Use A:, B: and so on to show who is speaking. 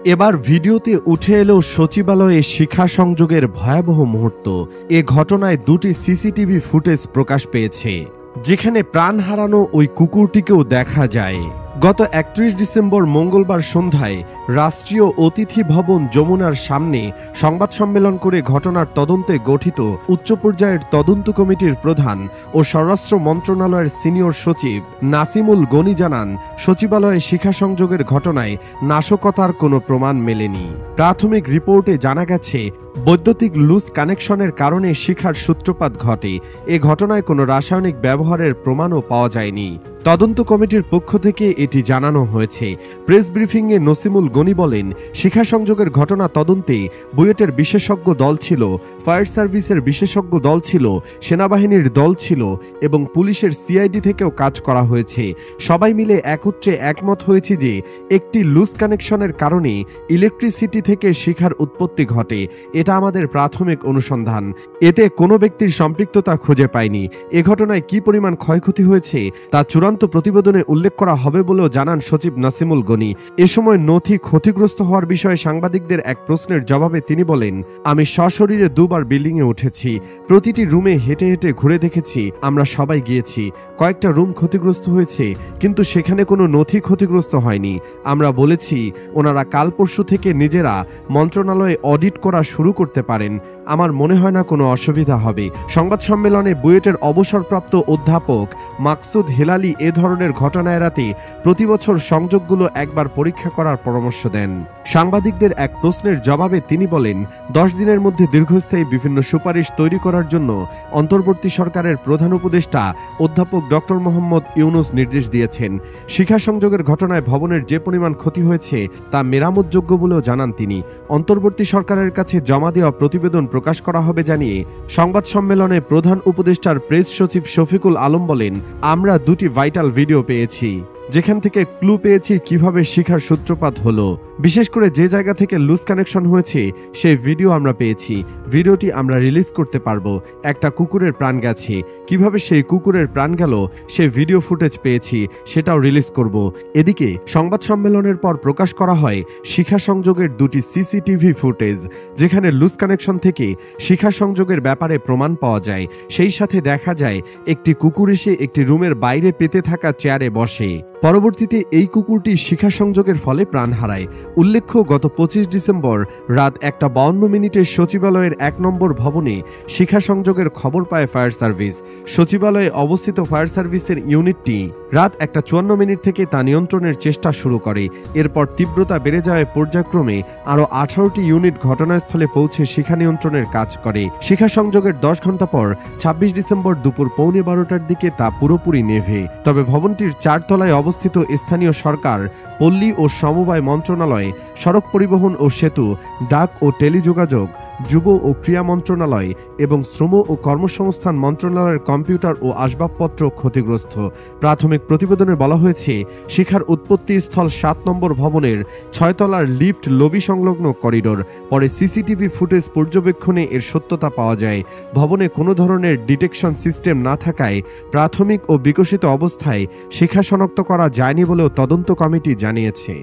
A: এবার ভিডিওতে উঠে এলো সচিবালয়ে শিখা সংযোগের ভয়াবহ মুহূর্ত। এ ঘটনায় দুটি সিসিটিভি ফুটেজ প্রকাশ পেয়েছে, যেখানে প্রাণ হারানো ওই কুকুরটিকেও দেখা যায়। গত 31 ডিসেম্বর মঙ্গলবার সন্ধ্যায় রাষ্ট্রীয় অতিথি ভবন যমুনার সামনে সংবাদ সম্মেলন করে ঘটনার তদন্তে গঠিত উচ্চ পর্যায়ের তদন্ত কমিটির প্রধান ও স্বরাষ্ট্র মন্ত্রণালয়ের সিনিয়র সচিব নাসিমুল গনি জানান, সচিবালয়ে শিখা সংযোগের ঘটনায় নাশকতার কোনো প্রমাণ মেলেনি। প্রাথমিক রিপোর্টে জানা গেছে, বৈদ্যুতিক লুজ কানেকশনের কারণে শিখার সূত্রপাত ঘটে। এ ঘটনায় কোনো রাসায়নিক ব্যবহারের প্রমাণও পাওয়া যায়নি। তদন্ত কমিটির পক্ষ থেকে এটি জানানো হয়েছে। প্রেস ব্রিফিংয়ে নসিমুল গনি বলেন, শিখা সংযোগের ঘটনা তদন্তে বুয়েটের বিশেষজ্ঞ দল ছিল, ফায়ার সার্ভিসের বিশেষজ্ঞ দল ছিল, সেনাবাহিনীর দল ছিল এবং পুলিশের সিআইডি থেকেও কাজ করা হয়েছে। সবাই মিলে একত্রে একমত হয়েছে যে একটি লুজ কানেকশনের কারণে ইলেকট্রিসিটি থেকে শিখার উৎপত্তি ঘটে। এটা আমাদের প্রাথমিক অনুসন্ধান। এতে কোনো ব্যক্তির সম্পৃক্ততা খুঁজে পায়নি। এ ঘটনায় কি পরিমাণ ক্ষয়ক্ষতি হয়েছে তা চূড়ান্ত প্রতিবেদনে উল্লেখ করা হবে বলেও জানান সচিব নাসিমুল গনি। এ সময় নথি ক্ষতিগ্রস্ত হওয়ার বিষয়ে সাংবাদিকদের এক প্রশ্নের জবাবে তিনি বলেন, আমি সশরীরে দুবার বিল্ডিংয়ে উঠেছি, প্রতিটি রুমে হেঁটে হেঁটে ঘুরে দেখেছি। আমরা সবাই গিয়েছি, কয়েকটা রুম ক্ষতিগ্রস্ত হয়েছে, কিন্তু সেখানে কোনো নথি ক্ষতিগ্রস্ত হয়নি। আমরা বলেছি ওনারা কাল পরশু থেকে নিজেরা মন্ত্রণালয়ে অডিট করা শুরু করতে পারেন। আমার মনে হয় না কোনো অসুবিধা হবে। সংবাদ সম্মেলনে বুয়েটের অবসরপ্রাপ্ত অধ্যাপক মাকসুদ হেলালি এ ধরনের ঘটনা এড়াতে প্রতি বছর সংযোগগুলো একবার পরীক্ষা করার পরামর্শ দেন। সাংবাদিকদের এক প্রশ্নের জবাবে তিনি বলেন, 10 দিনের মধ্যে দীর্ঘস্থায়ী বিভিন্ন সুপারিশ তৈরি করার জন্য অন্তর্বর্তী সরকারের প্রধান উপদেষ্টা অধ্যাপক ডক্টর মোহাম্মদ ইউনুস নির্দেশ দিয়েছেন। শিখা সংযোগের ঘটনায় ভবনের যে পরিমাণ ক্ষতি হয়েছে তা মেরামতযোগ্য বলেও জানান তিনি। অন্তর্বর্তী সরকারের কাছে জমা দেওয়া প্রতিবেদন প্রকাশ করা হবে জানিয়ে সংবাদ সম্মেলনে প্রধান উপদেষ্টার প্রেস সচিব শফিকুল আলম বলেন, আমরা দুটি ভাইটাল ভিডিও পেয়েছি, যেখান থেকে ক্লু পেয়েছি কিভাবে শিখার সূত্রপাত হলো। বিশেষ করে যে জায়গা থেকে লুজ কানেকশন হয়েছে সেই ভিডিও আমরা পেয়েছি। ভিডিওটি আমরা রিলিজ করতে পারবো। একটা কুকুরের প্রাণ গেছে, কিভাবে সেই কুকুরের প্রাণ গেল সেই ভিডিও ফুটেজ পেয়েছি, সেটাও রিলিজ করব। এদিকে সংবাদ সম্মেলনের পর প্রকাশ করা হয় শিখা সংযোগের দুটি সিসিটিভি ফুটেজ, যেখানে লুজ কানেকশন থেকে শিখা সংযোগের ব্যাপারে প্রমাণ পাওয়া যায়। সেই সাথে দেখা যায় একটি কুকুর এসে একটি রুমের বাইরে পেতে থাকা চেয়ারে বসে। পরবর্তীতে এই কুকুরটি শিখা সংযোগের ফলে প্রাণ হারায়। উল্লেখ্য, গত 25 ডিসেম্বর রাত 1:52 সচিবালয়ের 1 নম্বর ভবনে শিখা সংযোগের খবর পায় ফায়ার সার্ভিস। সচিবালয়ে অবস্থিত ফায়ার সার্ভিসের ইউনিটটি রাত 1:54 থেকে তা নিয়ন্ত্রণের চেষ্টা শুরু করে। এরপর তীব্রতা বেড়ে যাওয়ায় পর্যায়ক্রমে আরও 18টি ইউনিট ঘটনাস্থলে পৌঁছে শিখা নিয়ন্ত্রণের কাজ করে। শিখা সংযোগের 10 ঘন্টা পর 26 ডিসেম্বর দুপুর 12:15টার দিকে তা পুরোপুরি নেভে। তবে ভবনটির 4 তলায় অবস্থিত স্থানীয় সরকার, পল্লী ও সমবায় মন্ত্রণালয়, সড়ক পরিবহন ও সেতু, ডাক ও টেলিযোগাযোগ, যুব ও ক্রীড়া মন্ত্রণালয় এবং শ্রম ও কর্মসংস্থান মন্ত্রণালয়ের কম্পিউটার ও আসবাবপত্র ক্ষতিগ্রস্ত। প্রাথমিক প্রতিবেদনে বলা হয়েছে, শিখার উৎপত্তি স্থল 7 নম্বর ভবনের 6 তলার লিফট লবি সংলগ্ন করিডোর। পরে সিসিটিভি ফুটেজ পর্যবেক্ষণে এর সত্যতা পাওয়া যায়। ভবনে কোনো ধরনের ডিটেকশন সিস্টেম না থাকায় প্রাথমিক ও বিকশিত অবস্থায় শিখা শনাক্ত করা যায়নি বলেও তদন্ত কমিটি জানিয়েছে।